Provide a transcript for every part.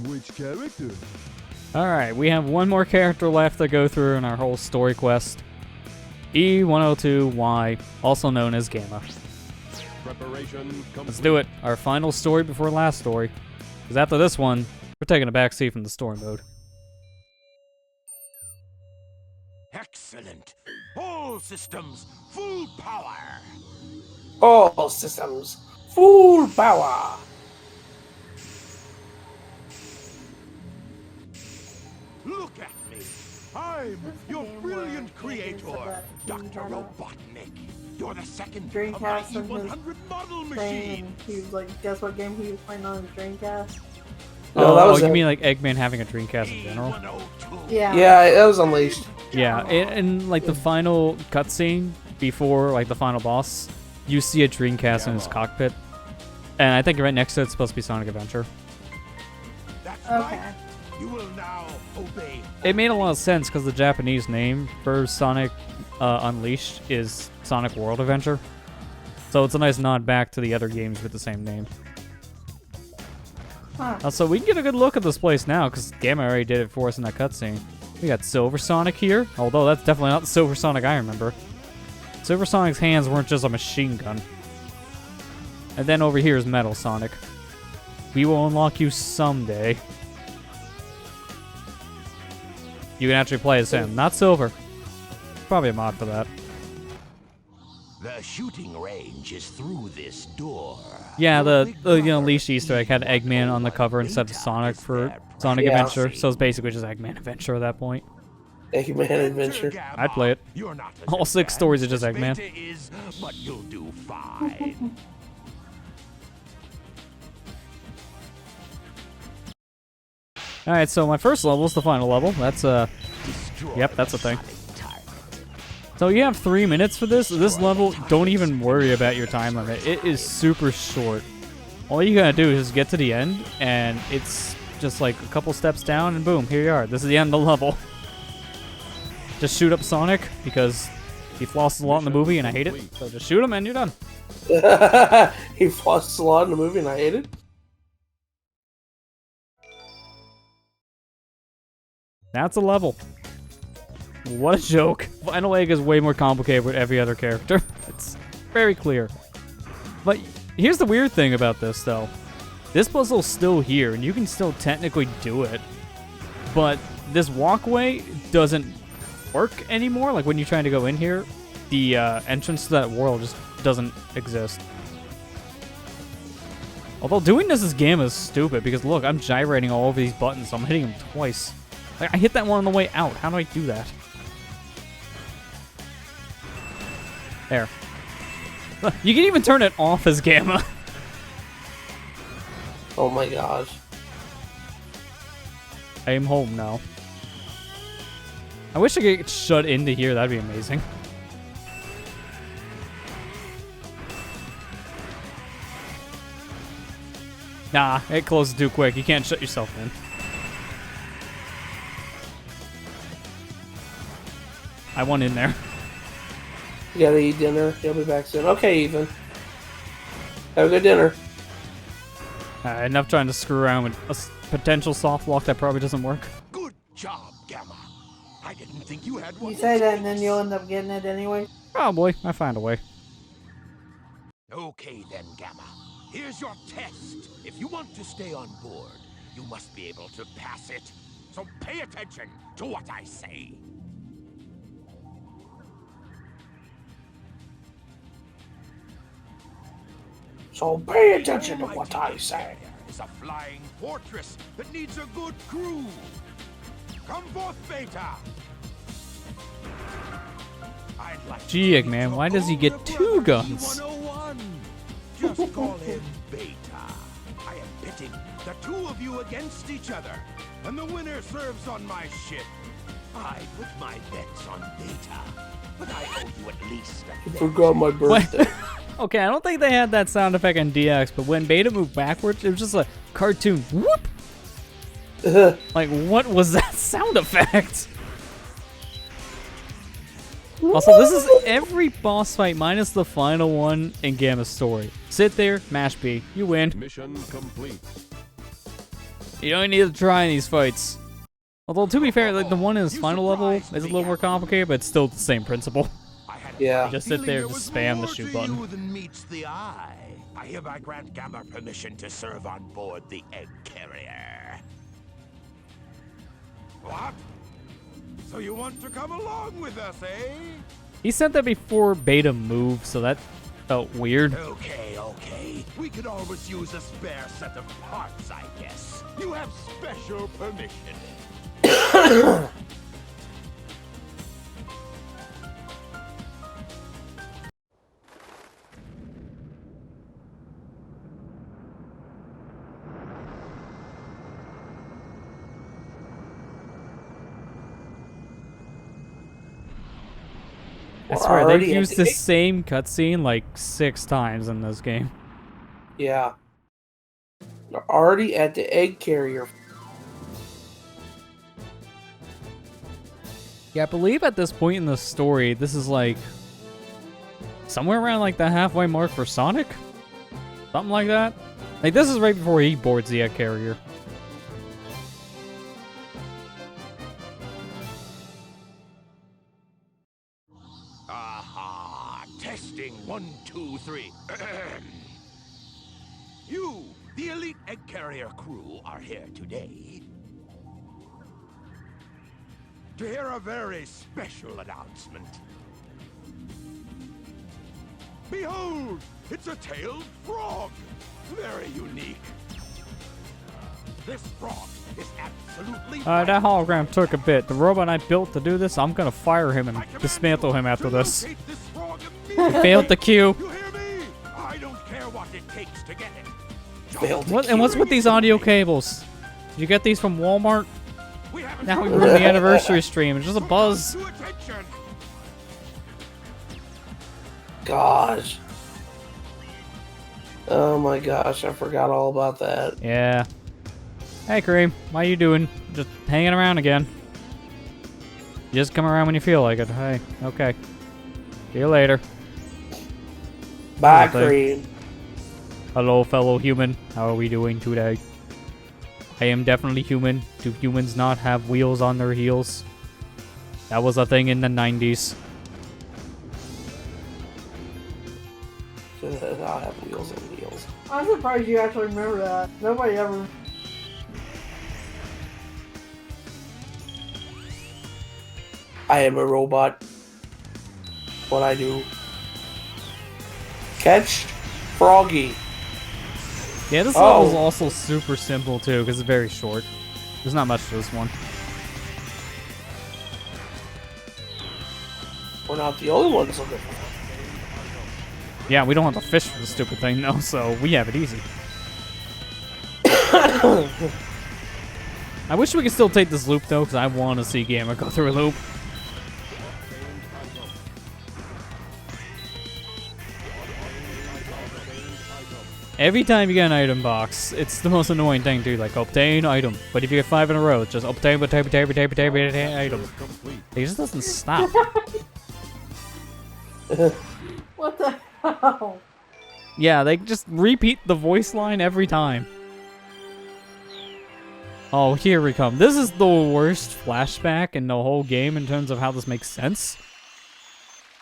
Which character? Alright, we have one more character left to go through in our whole story quest. E102Y, also known as Gamma. Preparation complete. Let's do it. Our final story before last story. Because after this one, we're taking a backseat from the story mode. Excellent. All systems, full power. All systems, full power. Look at me. I'm your brilliant creator, Dr.Robotnik. You're the second of my Dreamcast and his E100 model thing, machine. and he was like, guess what game he was playing on his Dreamcast? No, that was you it. mean like Eggman having a Dreamcast in general? E102. Yeah. Yeah, that was Unleashed. Yeah, in like the final cutscene before like the final boss, you see a Dreamcast in his cockpit, and I think right next to it's supposed to be Sonic Adventure. That's Okay. right. You will now obey. It made a lot of sense because the Japanese name for Sonic Unleashed is Sonic World Adventure, so it's a nice nod back to the other games with the same name. Huh. So we can get a good look at this place now because Gamma already did it for us in that cutscene. We got Silver Sonic here, although that's definitely not the Silver Sonic I remember. Silver Sonic's hands weren't just a machine gun. And then over here is Metal Sonic. We will unlock you someday. You can actually play as him, not Silver. Probably a mod for that. The shooting range is through this door. Yeah, the Unleashed Easter egg had Eggman on the cover instead of Sonic for Sonic Yeah. Adventure, so it's basically just Eggman Adventure at that point. Eggman Adventure. I'd play it. You're not as All 6 stories are just advanced Eggman. as Beta is, but you'll do fine. Alright, so my first level is the final level. That's, Destroy Yep, that's the a thing. Sonic target. So you have 3 minutes for this. This level, don't even worry about your time limit. It is super short. All you gotta do is get to the end, and it's just like a couple steps down, and boom, here you are. This is the end of the level. Just shoot up Sonic, because he flosses a lot in the movie, and I hate it. So just shoot him, and you're done. He flosses a lot in the movie, and I hate it. That's a level. What a joke. Final Egg is way more complicated with every other character. It's very clear. But here's the weird thing about this, though. This puzzle's still here, and you can still technically do it. But this walkway doesn't work anymore. Like, when you're trying to go in here, the entrance to that world just doesn't exist. Although doing this as Gamma is stupid, because look, I'm gyrating all over these buttons, so I'm hitting them twice. Like, I hit that one on the way out. How do I do that? There. You can even turn it off as Gamma. Oh my gosh. I am home now. I wish I could get shut into here. That'd be amazing. Nah, it closes too quick. You can't shut yourself in. I want in there. You gotta eat dinner. You'll be back soon. Okay, Ethan. Have a good dinner. Enough trying to screw around with a potential soft lock that probably doesn't work. Good job, Gamma. I didn't think you had one. You say that and then you'll end up getting it anyway. Probably. I find a way. Okay then, Gamma. Here's your test. If you want to stay on board, you must be able to pass it. So pay attention to what I say. So pay attention to what I say. Is a flying fortress that needs a good crew. Come forth, Beta. I'd like Gee, to Eggman, meet why your does he get older 2 brother, guns? E101. Just call him Beta. I am pitting the 2 of you against each other, and the winner serves on my ship. I put my bets on Beta, but I owe you at least a You bet. forgot my birthday. Okay, I don't think they had that sound effect on DX, but when Beta moved backwards, it was just a cartoon whoop. Like, what was that sound effect? Also, this is every boss fight minus the final one in Gamma's story. Sit there, mash B, you win. Mission complete. You don't need to try in these fights. Although, to be fair, like the one in his final level is a little more complicated, but it's still the same principle. Yeah. Just sit there and just spam the shoot button. Than meets the eye. I hereby grant Gamma permission to serve on board the egg carrier. What? So you want to come along with us, eh? He said that before Beta moved, so that felt weird. Okay, okay. We could always use a spare set of parts, I guess. You have special permission. I swear, they've Already used at the the- same cutscene like 6 times in this game. Yeah. They're already at the egg carrier. Yeah, I believe at this point in the story, this is like somewhere around like the halfway mark for Sonic? Something like that? Like, this is right before he boards the egg carrier. Aha! Testing 1, 2, 3. You, the elite egg carrier crew, are here today to hear a very special announcement. Behold, it's a tailed frog. Very unique. This frog is absolutely That hologram took a bit. The robot I built to do this, I'm gonna fire him and dismantle him after this. He failed the queue. You hear me? I don't care what it takes to get it. Failed the And what's with these audio cables? Did you get these from Walmart? We haven't Now we told ruined the you. anniversary stream. It's just a So buzz. come to attention. Gosh. Oh my gosh, I forgot all about that. Yeah. Hey, Kareem. How you doing? Just hanging around again. You just come around when you feel like it. Hey, okay. See you later. Bye, Nothing. Cream. Hello, fellow human. How are we doing today? I am definitely human. Do humans not have wheels on their heels? That was a thing in the 90s. I'll have wheels and wheels. I'm surprised you actually remember that. Nobody ever. I am a robot. What I do? Catch Froggy. Yeah, this Oh. level's also super simple too, because it's very short. There's not much to this one. We're not the only ones looking. Yeah, we don't have to fish for the stupid thing though, so we have it easy. I wish we could still take this loop though, because I want to see Gamma go through a loop. Every time you get an item box, it's the most annoying thing to like obtain item. But if you get 5 in a row, it's just obtain item. It just doesn't stop. What the hell? Yeah, they just repeat the voice line every time. Oh, here we come. This is the worst flashback in the whole game in terms of how this makes sense.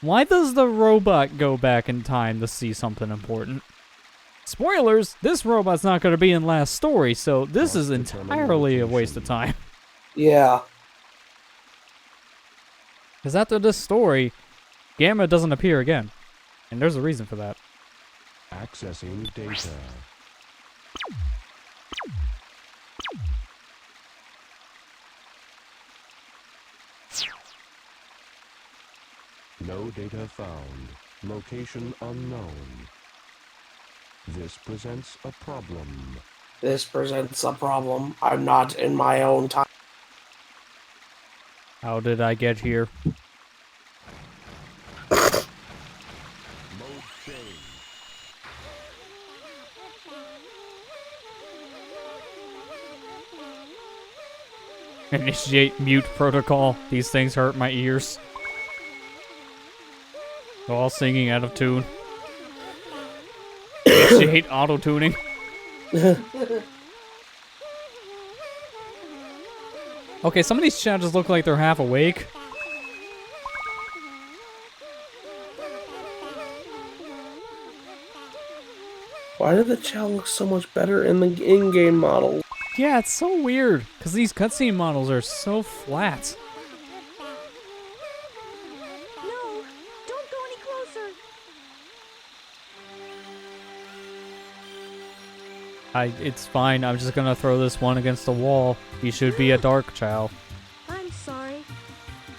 Why does the robot go back in time to see something important? Spoilers, this robot's not going to be in last story, so this is entirely a waste of time. Yeah. Because after this story, Gamma doesn't appear again. And there's a reason for that. Accessing data. No data found. Location unknown. This presents a problem. This presents a problem. I'm not in my own time. How did I get here? Mode change. Initiate mute protocol. These things hurt my ears. They're all singing out of tune. Initiate auto-tuning. Okay, some of these challenges look like they're half awake. Why did the chow look so much better in the in-game model? Yeah, it's so weird, because these cutscene models are so flat. No, don't go any closer. It's fine, I'm just gonna throw this one against the wall. He should be a dark chow. I'm sorry.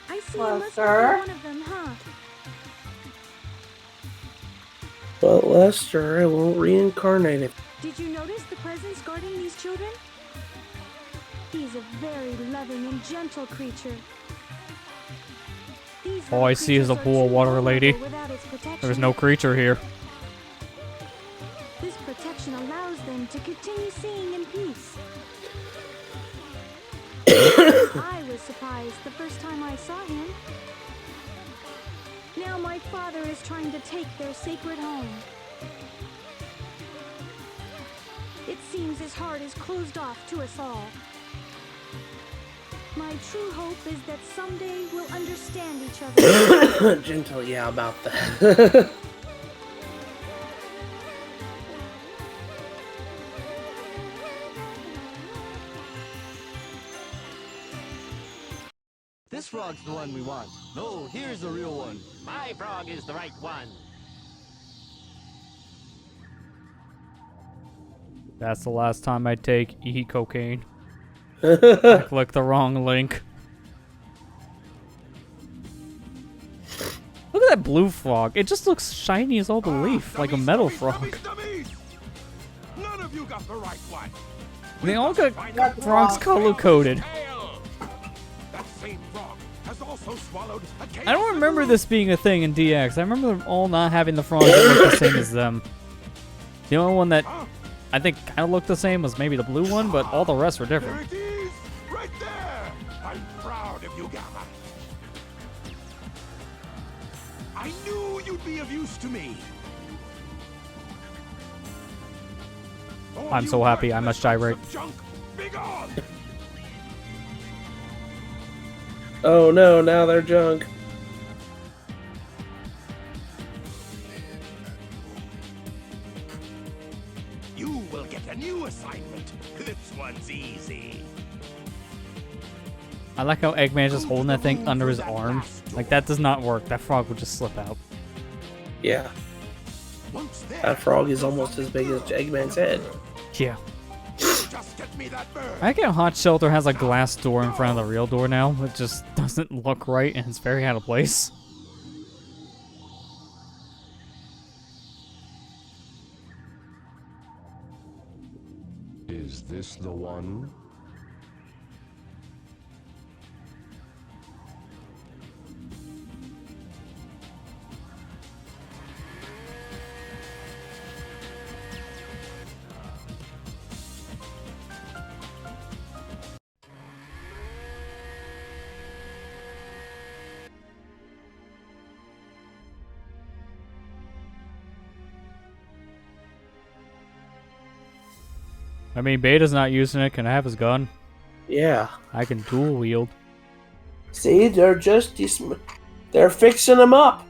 I see Well, you must sir? be one of them, huh? But Lester, I won't reincarnate it. Did you notice the presence guarding these children? He's a very loving and gentle creature. These All I little see is a creatures are pool of too water vulnerable lady. without its protection. There's no creature here. This protection allows them to continue seeing in peace. I was surprised the first time I saw him. Now my father is trying to take their sacred home. It seems his heart is closed off to us all. My true hope is that someday we'll understand each other. Gentle, yeah, about that. This frog's the one we want. No, here's the real one. My frog is the right one. That's the last time I eat cocaine. I clicked the wrong link. Look at that blue frog. It just looks shiny as all belief, like a metal frog. Dummies! None of you got the right one. They all got That's frogs wrong. color coded. Tail. That same frog has also swallowed a case I don't of remember the this being a thing in DX. I remember them all not having the frogs that look the same as them. The only one that I think kind of looked the same was maybe the blue one, but all the rest were There different. it is, right there. I'm proud of you, Gamma. I knew you'd be of use to me. All I'm you so happy, I must worthless gyrate. lumps of junk, be gone. Oh no, now they're junk. You will get a new assignment. This one's easy. I like how Eggman's just holding that thing under his arm. Like, that does not work. That frog would just slip out. Yeah, Once there, that frog is almost as big as Eggman's head. Yeah. just get me that bird. I like how Hot Shelter has a glass door in front of the real door now. It just doesn't look right, and it's very out of place. Is this the one? I mean, Beta's not using it. Can I have his gun? Yeah. I can dual wield. See, they're fixing him up.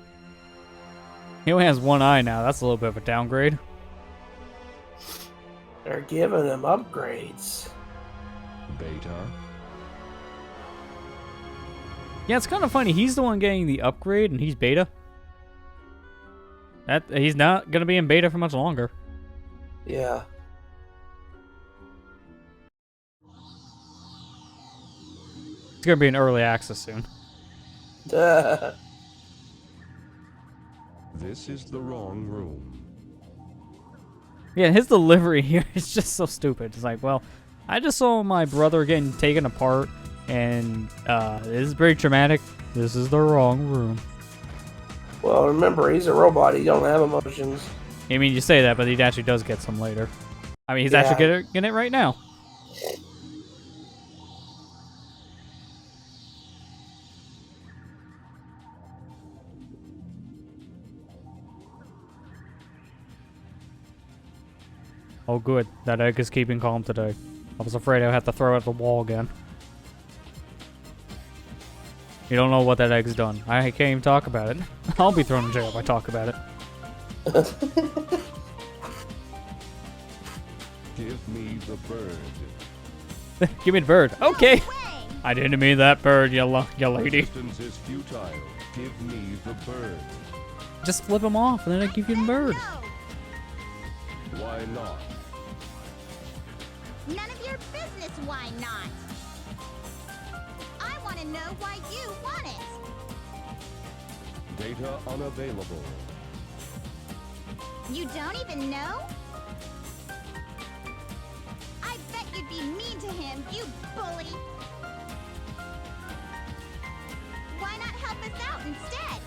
He only has one eye now. That's a little bit of a downgrade. They're giving him upgrades. Beta? Yeah, it's kind of funny. He's the one getting the upgrade, and he's Beta. He's not gonna be in Beta for much longer. Yeah. It's gonna be in early access soon. Duh. This is the wrong room. Yeah, his delivery here is just so stupid. It's like, well, I just saw my brother getting taken apart, and this is very traumatic. This is the wrong room. Well, remember, he's a robot. He don't have emotions. I mean, you say that, but he actually does get some later. I mean, he's Yeah. actually getting it right now. Oh, good. That egg is keeping calm today. I was afraid I'd have to throw it at the wall again. You don't know what that egg's done. I can't even talk about it. I'll be thrown in jail if I talk about it. Give me the bird. Give me the bird. Okay. No way. I didn't mean that bird, you lady. Resistance is futile. Give me the bird. Just flip him off and then I give you the bird. No. Why not? None of your business, why not? I want to know why you want it. Data unavailable. You don't even know? I bet you'd be mean to him, you bully. Why not help us out instead?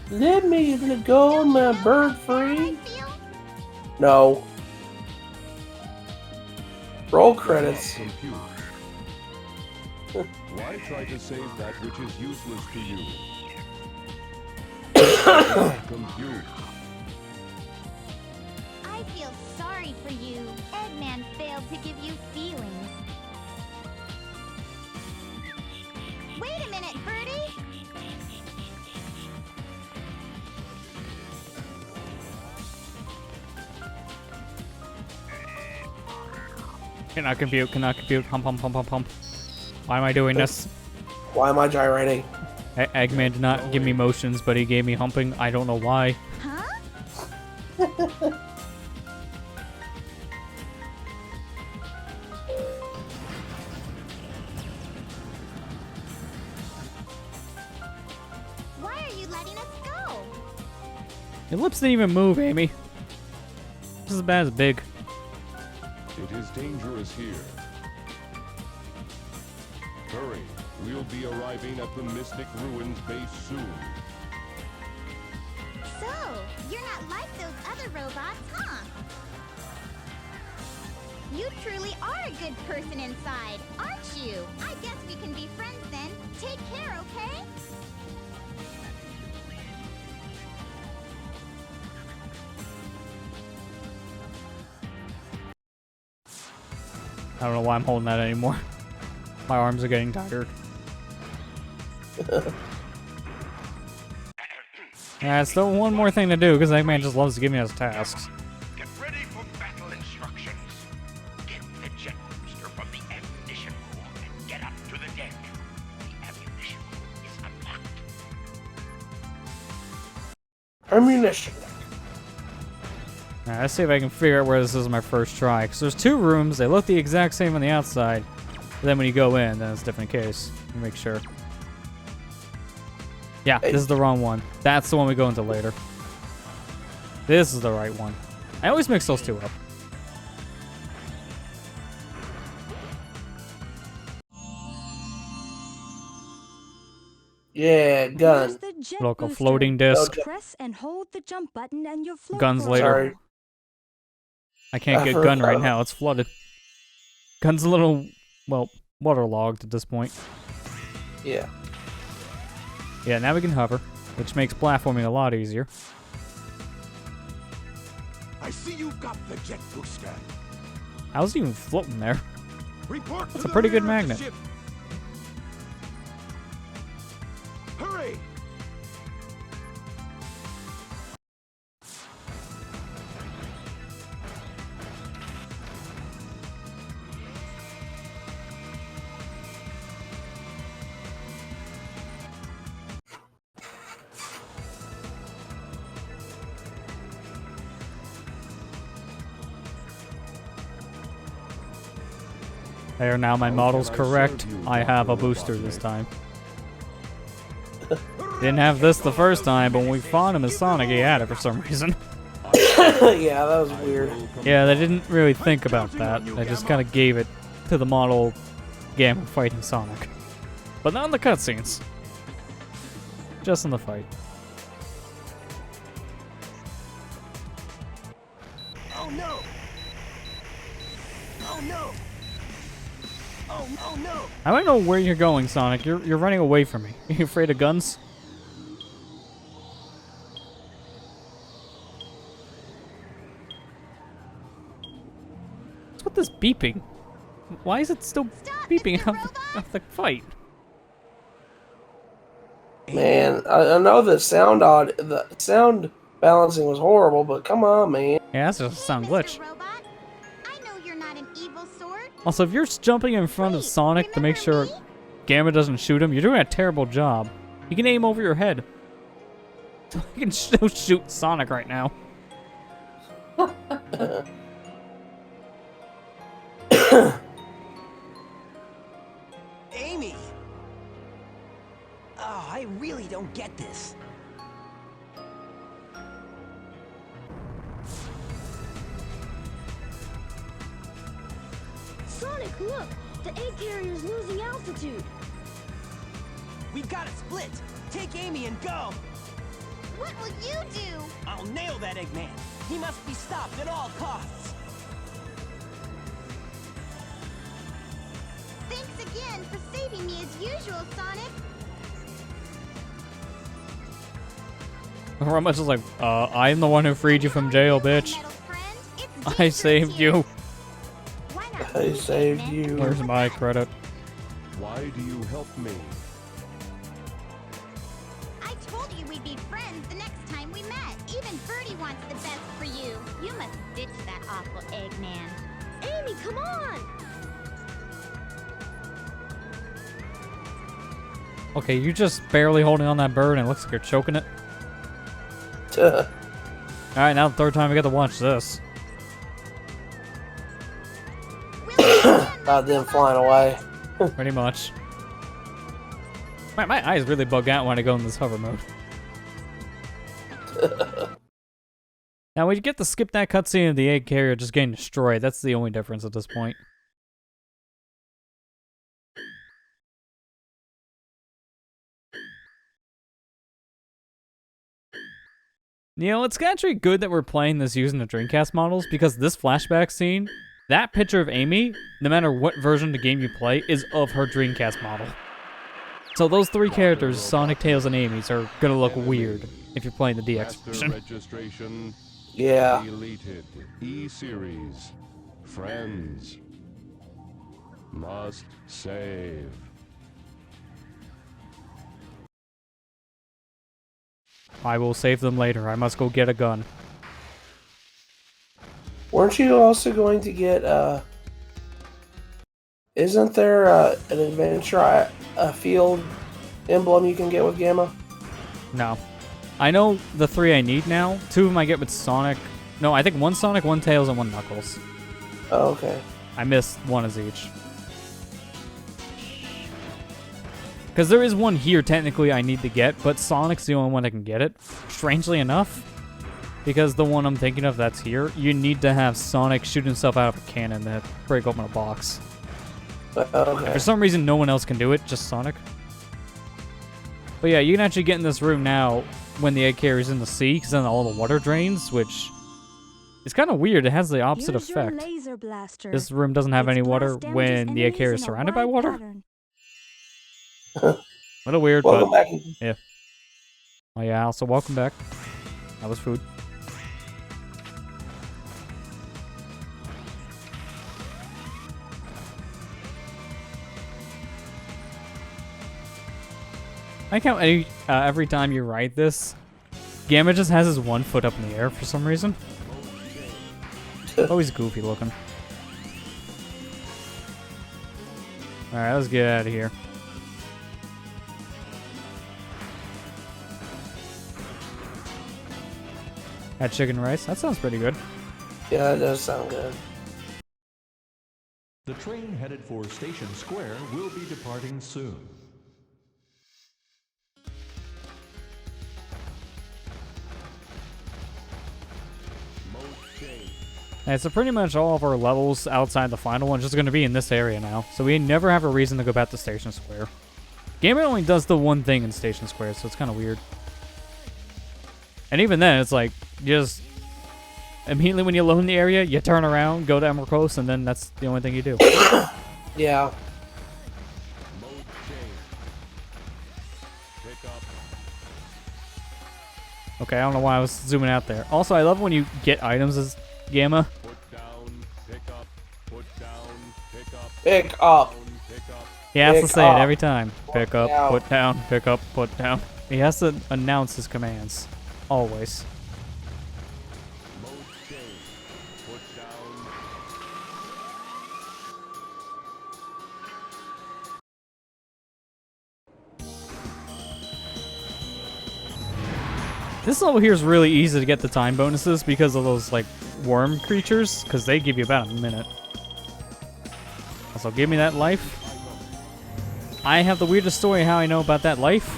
Let me go, Don't you my know bird how bad I free. feel? No. Roll Cannot credits. compute. Why try to save that which is useless to you? Cannot compute. I feel sorry for you. Eggman failed to give you feelings. Wait a minute, Birdie! Cannot compute, cannot compute. Hump, hump, hump, hump, hump. Why am I doing this? Why am I gyrating? Eggman did not give me motions, but he gave me humping. I don't know why. Huh? Why are you letting us go? Your lips didn't even move, Amy. This is as bad as big. It is dangerous here. Hurry. We'll be arriving at the Mystic Ruins base soon. So, you're not like those other robots, huh? You truly are a good person inside, aren't you? I guess we can be friends then. Take care, okay? I don't know why I'm holding that anymore. My arms are getting tired. Yeah, still one more thing to do, because Eggman just loves to give me those tasks. Get ready for battle instructions. Get the jet booster from the ammunition room and get up to the deck. The ammunition room is unlocked. Ammunition. Alright, let's see if I can figure out where this is my first try. Because there's two rooms, they look the exact same on the outside. But then when you go in, then it's a different case. Let me make sure. Yeah, this is the wrong one. That's the one we go into later. This is the right one. I always mix those two up. Yeah, gun. Use the jet Local booster. floating disc. Press and hold the jump button and your float Guns will later. Sorry. go. I can't get gun right now, it's flooded. Gun's a little, well, waterlogged at this point. Yeah. Yeah, now we can hover, which makes platforming a lot easier. I see you've got the jet booster. How's it even floating there? Report That's to a the pretty good rear of the magnet. ship. Hurry! There, now my model's correct. I have a booster this time. Didn't have this the first time, but when we fought him as Sonic, he had it for some reason. Yeah, that was weird. Yeah, they didn't really think about that. They just kind of gave it to the model Gamma fighting Sonic. But not in the cutscenes. Just in the fight. Oh no! Oh no! Oh no! I don't know where you're going, Sonic. You're running away from me. Are you afraid of guns? What's with this beeping? Why is it still... Stop! beeping out the fight. Man, I know the sound balancing was horrible, but come on, man. Yeah, that's just a sound glitch. Mr. Robot, I know you're not an evil sort. Also, if you're jumping in front of Wait, Sonic to make sure remember me? Gamma doesn't shoot him, you're doing a terrible job. You can aim over your head. So I can still shoot Sonic right now. Amy! Oh, I really don't get this. Sonic, look! The egg carrier's losing altitude. We've got to split. Take Amy and go. What will you do? I'll nail that Eggman. He must be stopped at all costs. Thanks again for saving me as usual, Sonic. Robots is like, I'm the one who freed you from jail, bitch. Metal friend, it's I dangerous saved here. you. Why not I leave, saved Eggman? you. Where's my credit? Why do you help me? I told you we'd be friends the next time we met. Even Birdie wants the best for you. You must ditch that awful Eggman. Amy, come on! Okay, you're just barely holding on that bird and it looks like you're choking it. Alright, now the third time we get to watch this. About them flying away. Pretty much. My eyes really bug out when I go in this hover mode. Now we get to skip that cutscene of the egg carrier just getting destroyed. That's the only difference at this point. You know, it's actually good that we're playing this using the Dreamcast models, because this flashback scene, that picture of Amy, no matter what version of the game you play, is of her Dreamcast model. So those three characters, Sonic, Tails, and Amy's, are gonna look weird if you're playing the DX Master version. registration Yeah. deleted. E-series. Friends. Must save. I will save them later. I must go get a gun. Weren't you also going to get, isn't there an adventure, a field emblem you can get with Gamma? No. I know the three I need now. Two of them I get with Sonic. No, I think one Sonic, one Tails, and one Knuckles. Oh, okay. I missed one as each. Because there is one here, technically, I need to get, but Sonic's the only one that can get it. Strangely enough, because the one I'm thinking of that's here, you need to have Sonic shoot himself out of a cannon to break open a box. Okay. For some reason, no one else can do it, just Sonic. But yeah, you can actually get in this room now when the egg carrier's in the sea, because then all the water drains, which is kind of weird. It has the opposite Here's your effect. laser blaster. This room doesn't have Its any water blast damages when the egg enemies carrier is in a surrounded by wide water. pattern. A little weird, Welcome but... back. Oh yeah, also welcome back. That was food. I like how every time you ride this, Gamma just has his one foot up in the air for some reason. Always goofy looking. Alright, let's get out of here. Had chicken rice. That sounds pretty good. Yeah, that does sound good. The train headed for Station Square will be departing soon. And so pretty much all of our levels outside the final one is just going to be in this area now. So we never have a reason to go back to Station Square. Game only does the one thing in Station Square, so it's kind of weird. And even then, it's like, just immediately when you load in the area, you turn around, go to Emerald Coast, and then that's the only thing you do. Yeah. Okay, I don't know why I was zooming out there. Also, I love when you get items as Gamma. Put down, pick up, put down, pick up. Pick up. He has to Pick say it up, every time. Pick up, down. put down, pick up, put down. He has to announce his commands. Always. This level here is really easy to get the time bonuses because of those, like, worm creatures, because they give you about a minute. Also, give me that life. I have the weirdest story how I know about that life.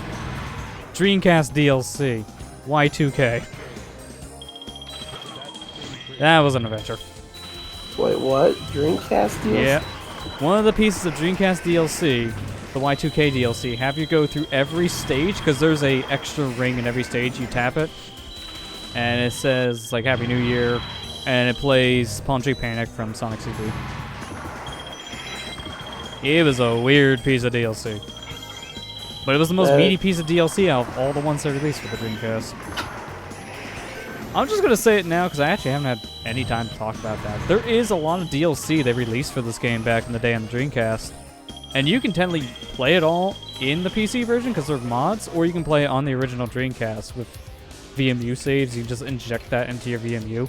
Dreamcast DLC. Y2K. That was an adventure. Wait, what? Dreamcast deals? Yeah. One of the pieces of Dreamcast DLC, the Y2K DLC, have you go through every stage, because there's a extra ring in every stage. You tap it, and it says, like, Happy New Year, and it plays Palm Tree Panic from Sonic CD. It was a weird piece of DLC. But it was the most meaty piece of DLC out of all the ones that released for the Dreamcast. I'm just going to say it now because I actually haven't had any time to talk about that. There is a lot of DLC they released for this game back in the day on the Dreamcast. And you can technically play it all in the PC version because they're mods, or you can play it on the original Dreamcast with VMU saves. You just inject that into your VMU.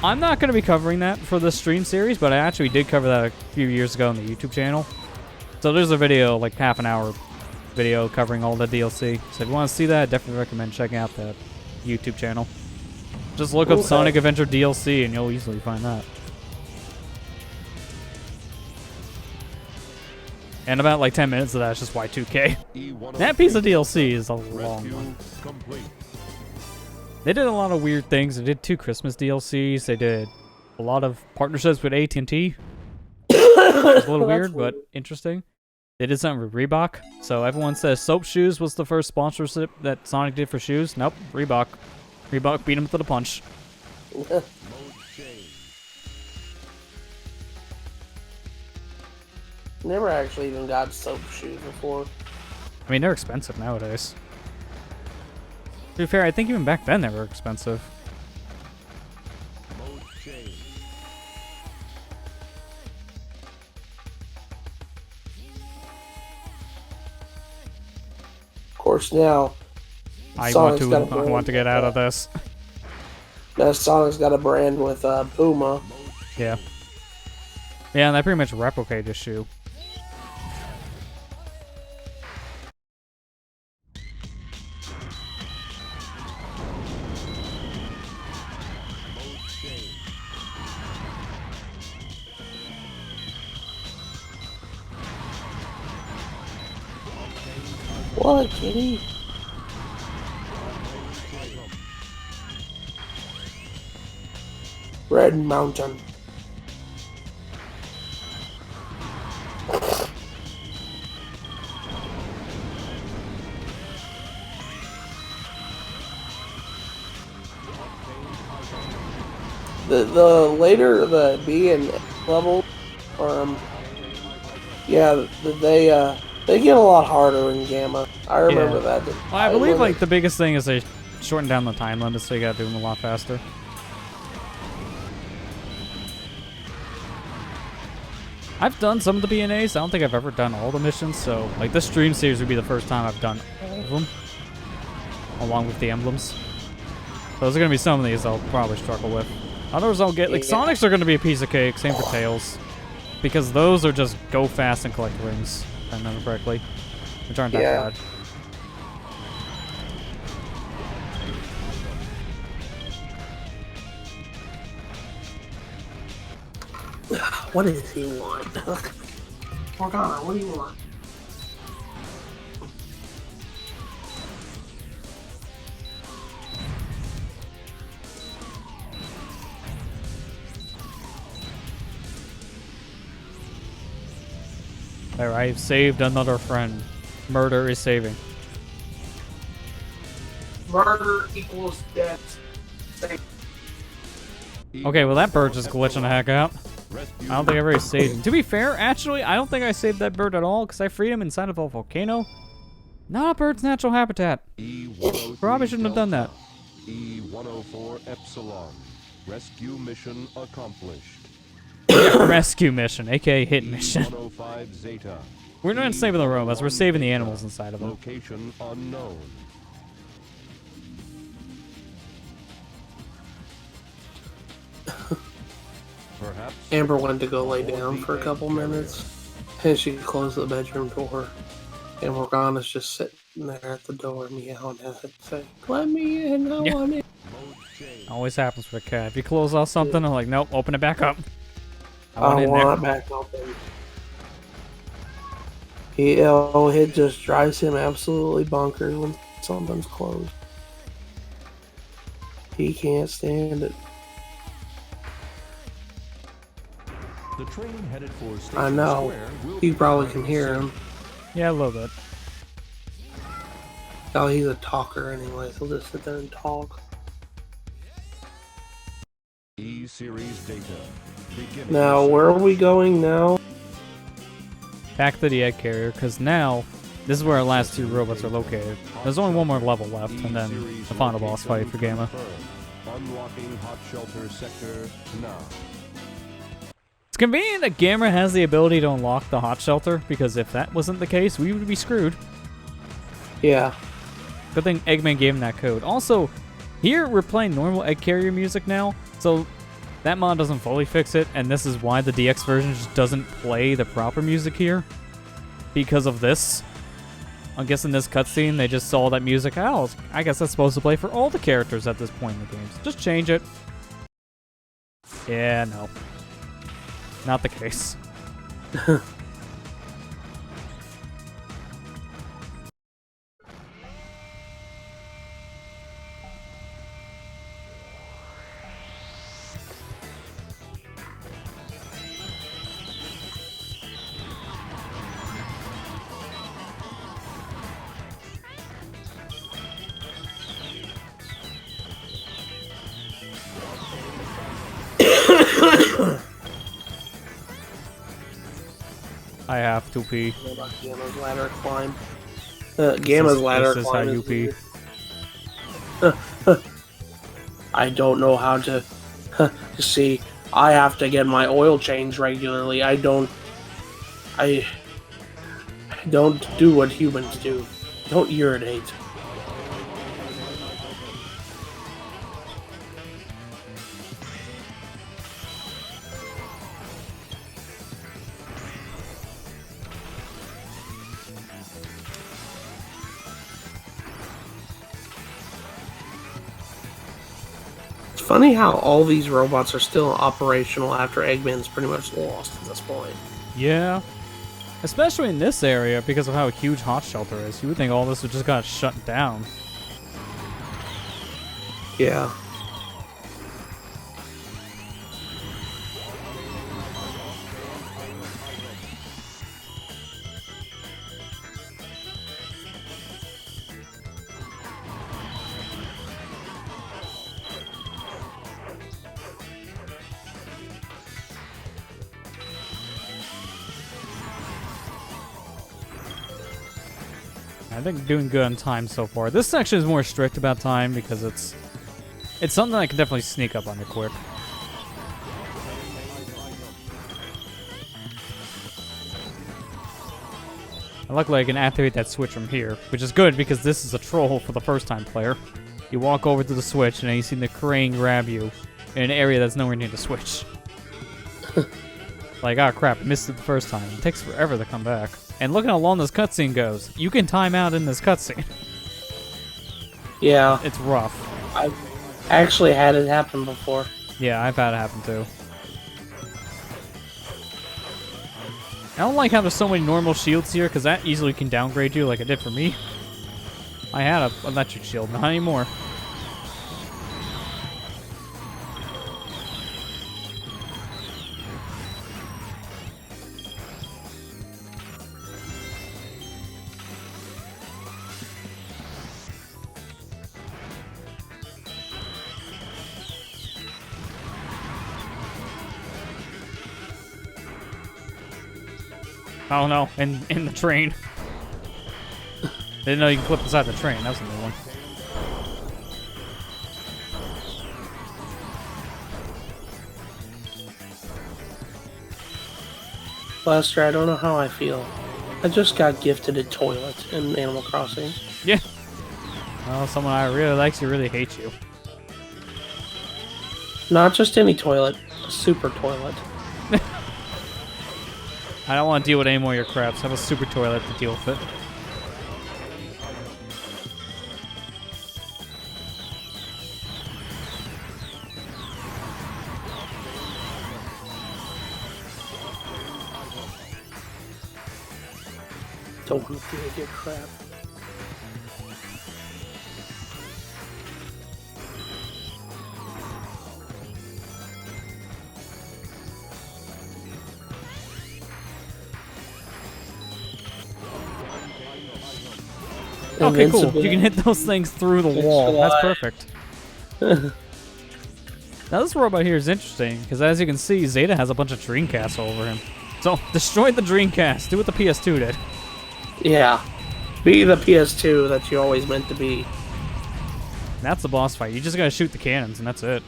I'm not going to be covering that for this stream series, but I actually did cover that a few years ago on the YouTube channel. So there's a video, like half an hour video covering all the DLC. So if you want to see that, I definitely recommend checking out that YouTube channel. Just look up Sonic Adventure DLC and you'll easily find that. And about like 10 minutes of that is just Y2K. That piece of DLC is a long one. They did a lot of weird things. They did 2 Christmas DLCs. They did a lot of partnerships with AT&T. It's a little weird, but interesting. They did something with Reebok. So everyone says Soap Shoes was the first sponsorship that Sonic did for shoes. Nope, Reebok. Reebok beat him to the punch. Never actually even got Soap Shoes before. I mean, they're expensive nowadays. To be fair, I think even back then they were expensive. Of course, now I Sonic's want to get out of this. Now Sonic's got a brand with Puma. Yeah. Yeah, and they pretty much replicate this shoe. What, kitty? Red Mountain. The later the B and level, yeah, they get a lot harder in Gamma. I remember that. Well, I believe like the biggest thing is they shorten down the time limit, so you gotta do them a lot faster. I've done some of the BNAs. I don't think I've ever done all the missions, so like this stream series would be the first time I've done all of them, along with the emblems. So there's gonna be some of these I'll probably struggle with. Others I'll get, like Sonics are gonna be a piece of cake. Same for Tails, because those are just go fast and collect rings, if I remember correctly, which aren't that bad. What does he want? Morgana, what do you want? There, I've saved another friend. Murder is saving. Murder equals death. Okay, well that bird just glitching the heck out. I don't think I ever saved him. To be fair, actually, I don't think I saved that bird at all because I freed him inside of a volcano. Not a bird's natural habitat. Probably shouldn't have done that. E-104 Epsilon. Rescue mission accomplished. Yeah, rescue mission, aka hit mission. 105 Zeta. We're not saving the robots, we're saving the animals inside of them. Location unknown. Perhaps Amber went to go lay down for a couple minutes, and she closed the bedroom door. And Morgana's just sitting there at the door, meowing at it, saying, "Let me in, I Yeah. want in." mode change. Always happens with a cat. If you close off something, I'm like, nope, open it back up. I in want it back open. It just drives him absolutely bonkers when something's closed. He can't stand it. The train headed for Station I know. Square will You be probably departing can hear soon. him. Yeah, a little bit. Oh, he's a talker anyway, so he'll just sit there and talk. E-series data. Beginning Now, where are we going now? Back to the egg carrier, because now, this is where our last two robots are located. There's only one more level left, and then E-series the final boss fight for Gamma. confirmed. Unlocking hot shelter sector now. It's convenient that Gamma has the ability to unlock the hot shelter, because if that wasn't the case, we would be screwed. Yeah. Good thing Eggman gave him that code. Also, here we're playing normal egg carrier music now, so that mod doesn't fully fix it, and this is why the DX version just doesn't play the proper music here. Because of this. I'm guessing this cutscene, they just saw that music. Oh, I guess that's supposed to play for all the characters at this point in the game. Just change it. Yeah, no. Not the case. I have to pee. What about Gamma's ladder climb? Gamma's ladder This is climb how you pee. I don't know how to see. I have to get my oil changed regularly. I don't do what humans do. Don't urinate. It's funny how all these robots are still operational after Eggman's pretty much lost at this point. Yeah. Especially in this area because of how huge Hot Shelter is. You would think all this would just got shut down. Yeah. I think doing good on time so far. This section is more strict about time because it's something I can definitely sneak up on you quick. And luckily I can activate that switch from here, which is good because this is a troll for the first time player. You walk over to the switch and then you see the crane grab you in an area that's nowhere near the switch. Like, oh crap, I missed it the first time. It takes forever to come back. And look at how long this cutscene goes. You can time out in this cutscene. Yeah. It's rough. I've actually had it happen before. Yeah, I've had it happen too. I don't like how there's so many normal shields here, because that easily can downgrade you like it did for me. I had a electric shield, not anymore. Oh no, in the train. Didn't know you can clip inside the train. That was a new one. Lester, I don't know how I feel. I just got gifted a toilet in Animal Crossing. Yeah. Well, someone I really likes you really hates you. Not just any toilet, a super toilet. I don't want to deal with any more of your craps. Have a super toilet to deal with it. Don't want to get crap. Okay, cool. You can hit those things through the wall. That's perfect. Now this robot here is interesting, because as you can see, Zeta has a bunch of Dreamcasts all over him. So, destroy the Dreamcast. Do what the PS2 did. Yeah. Be the PS2 that you always meant to be. That's the boss fight. You just gotta shoot the cannons, and that's it.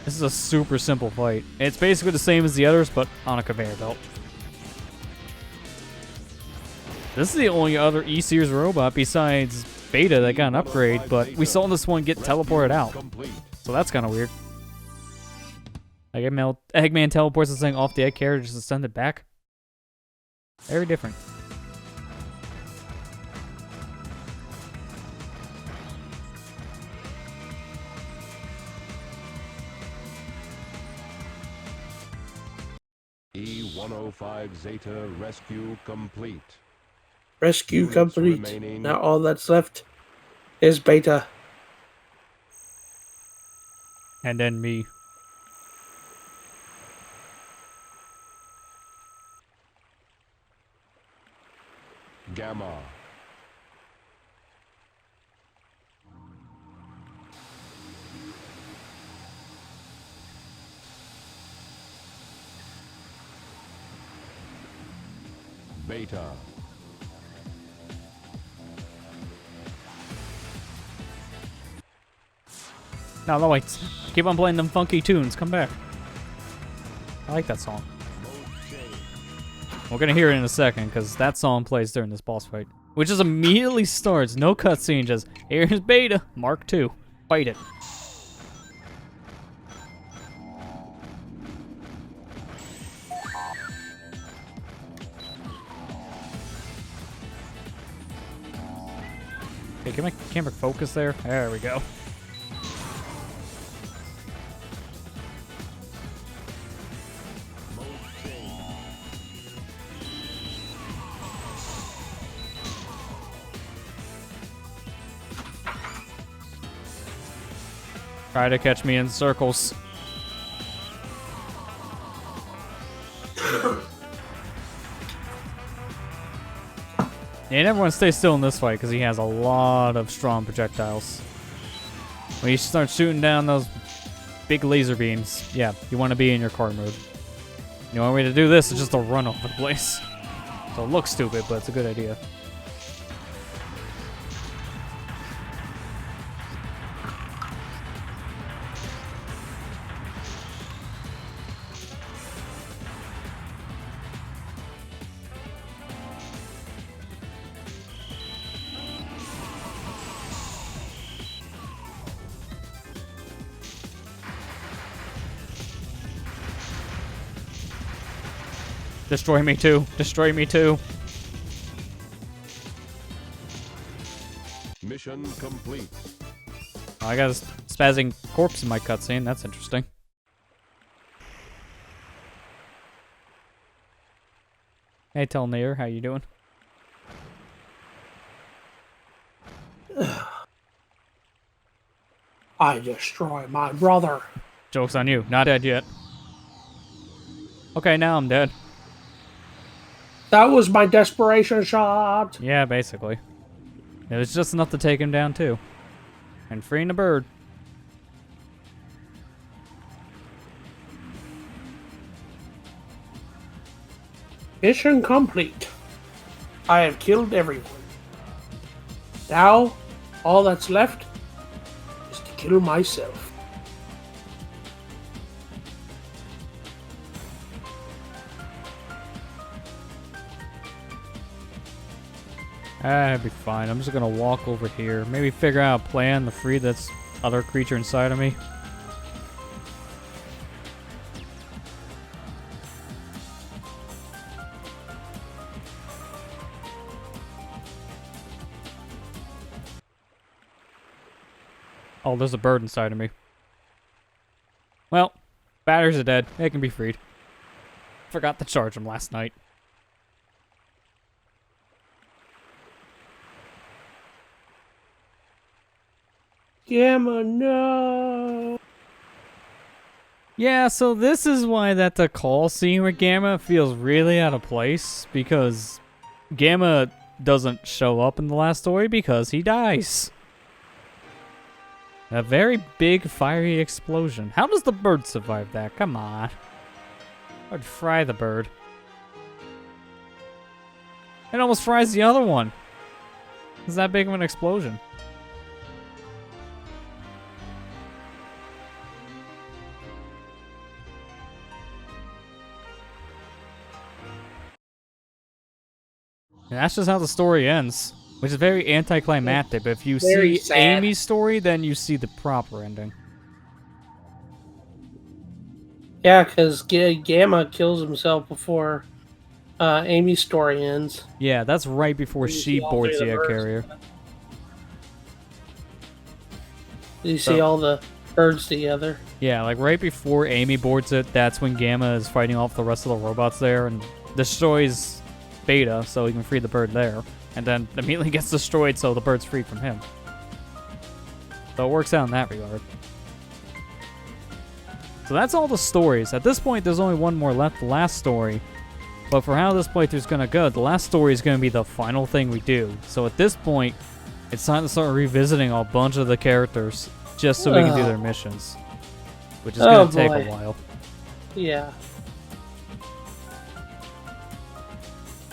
This is a super simple fight. It's basically the same as the others, but on a conveyor belt. This is the only other E-Series robot besides Beta that got an upgrade, but we saw this one get teleported out. So that's kind of weird. Eggman teleports this thing off the egg carrier just to send it back. Very different. E-105 Zeta rescue complete. Rescue Units complete. remaining. Now all that's left is Beta. And then me. Gamma. Beta. No, wait. Keep on playing them funky tunes. Come back. I like that song. We're gonna hear it in a second, because that song plays during this boss fight. Which just immediately starts. No cutscene, just here's Beta, Mark II. Fight it. Okay, can my camera focus there? There we go. Try to catch me in circles. And everyone stay still in this fight because he has a lot of strong projectiles. When you start shooting down those big laser beams, yeah, you want to be in your car mode. The only way to do this is just to run over the place. So it looks stupid, but it's a good idea. Destroy me too. Destroy me too. Mission complete. Oh, I got a spazzing corpse in my cutscene. That's interesting. Hey, Telnir, how you doing? I destroy my brother. Joke's on you. Not dead yet. Okay, now I'm dead. That was my desperation shot. Yeah, basically. It was just enough to take him down, too. And freeing the bird. Mission complete. I have killed everyone. Now, all that's left is to kill myself. I'd be fine. I'm just gonna walk over here. Maybe figure out a plan to free this other creature inside of me. Oh, there's a bird inside of me. Well, batteries are dead. They can be freed. Forgot to charge them last night. Gamma, no. Yeah, so this is why that the call scene with Gamma feels really out of place, because Gamma doesn't show up in the last story because he dies. A very big fiery explosion. How does the bird survive that? Come on. I'd fry the bird. It almost fries the other one. It's that big of an explosion. And that's just how the story ends, which is very anticlimactic. But if you Very see sad. Amy's story, then you see the proper ending. Yeah, because Gamma kills himself before Amy's story ends. Yeah, that's right before You she see all boards three the of the egg birds. carrier. You see all the birds together. Yeah, like right before Amy boards it, that's when Gamma is fighting off the rest of the robots there and destroys Beta so he can free the bird there. And then immediately gets destroyed so the bird's freed from him. So it works out in that regard. So that's all the stories. At this point, there's only one more left, the last story. But for how this playthrough's gonna go, the last story is gonna be the final thing we do. So at this point, it's time to start revisiting a bunch of the characters just so we can do their missions. Which is gonna take a boy. while. Yeah.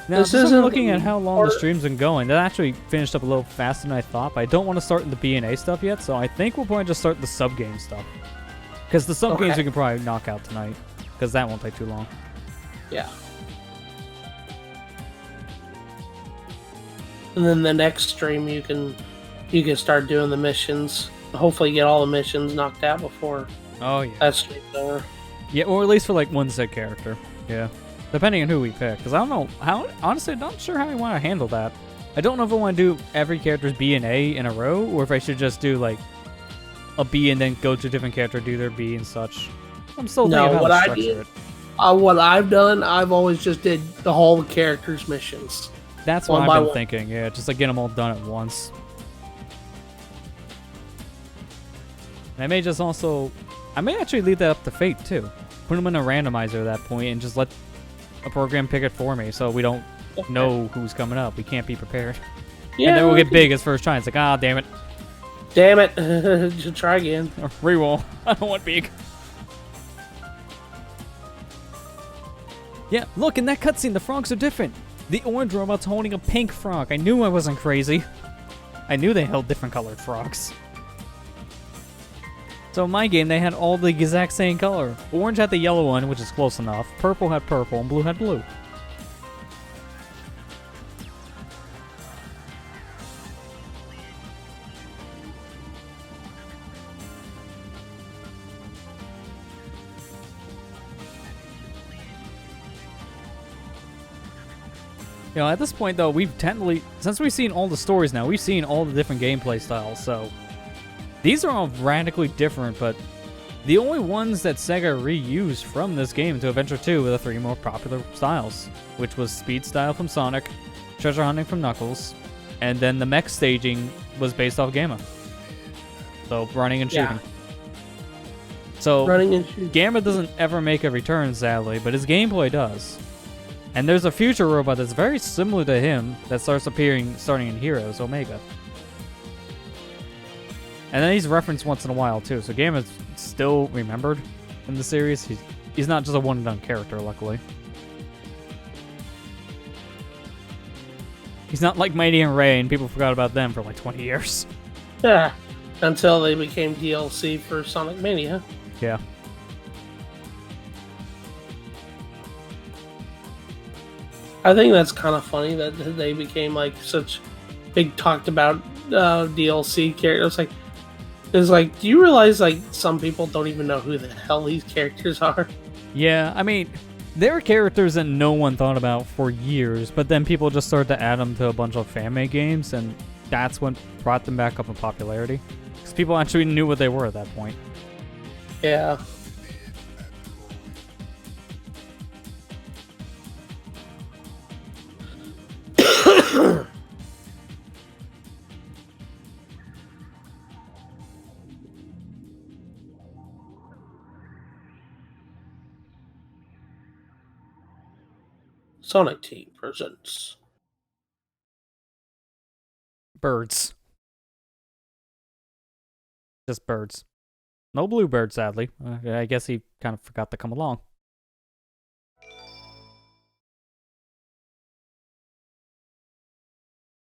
Now, This since I'm isn't looking at how long the part- stream's been going, that actually finished up a little faster than I thought, but I don't want to start the B&A stuff yet, so I think we'll probably just start the sub-game stuff. Because the sub-games Okay. we can probably knock out tonight, because that won't take too long. Yeah. And then the next stream you can start doing the missions. Hopefully get all the missions knocked out before Oh, yeah. that stream's over. Yeah, or at least for, like, one set character. Yeah. Depending on who we pick, because I don't know how, honestly, I'm not sure how I want to handle that. I don't know if I want to do every character's B and A in a row, or if I should just do, like, a B and then go to a different character, do their B and such. I'm still thinking No, about what how I to structure did- it. What I've done, I've always just did the whole characters' missions. That's one what by I've been one. thinking, yeah, just like get them all done at once. And I may just also, I may actually leave that up to fate too. Put them in a randomizer at that point and just let a program pick it for me so we don't know who's coming up. We can't be prepared. Yeah, And then we'll we get big as first try. It's like, ah, damn it. Damn it. Just try again. Reroll. I don't want big. Yeah, look, in that cutscene, the frogs are different. The orange robot's holding a pink frog. I knew I wasn't crazy. I knew they held different colored frogs. So in my game, they had all the exact same color. Orange had the yellow one, which is close enough. Purple had purple, and blue had blue. You know, at this point, though, we've technically, since we've seen all the stories now, we've seen all the different gameplay styles, so these are all radically different, but the only ones that Sega reused from this game to Adventure 2 were the three more popular styles, which was Speed Style from Sonic, Treasure Hunting from Knuckles, and then the mech staging was based off Gamma. So, running and shooting. Yeah. So, Running and shooting. Gamma doesn't ever make a return, sadly, but his gameplay does. And there's a future robot that's very similar to him that starts appearing starting in Heroes, Omega. And then he's referenced once in a while, too, so Gamma's still remembered in the series. He's not just a one-and-done character, luckily. He's not like Mighty and Ray, and people forgot about them for like 20 years. Yeah. Until they became DLC for Sonic Mania. Yeah. I think that's kind of funny that they became like such big talked about DLC character. It's like, do you realize like some people don't even know who the hell these characters are? Yeah, I mean, there are characters that no one thought about for years, but then people just started to add them to a bunch of fan-made games, and that's what brought them back up in popularity. Because people actually knew what they were at that point. Yeah. Sonic Team presents. Birds. Just birds. No bluebird, sadly. I guess he kind of forgot to come along.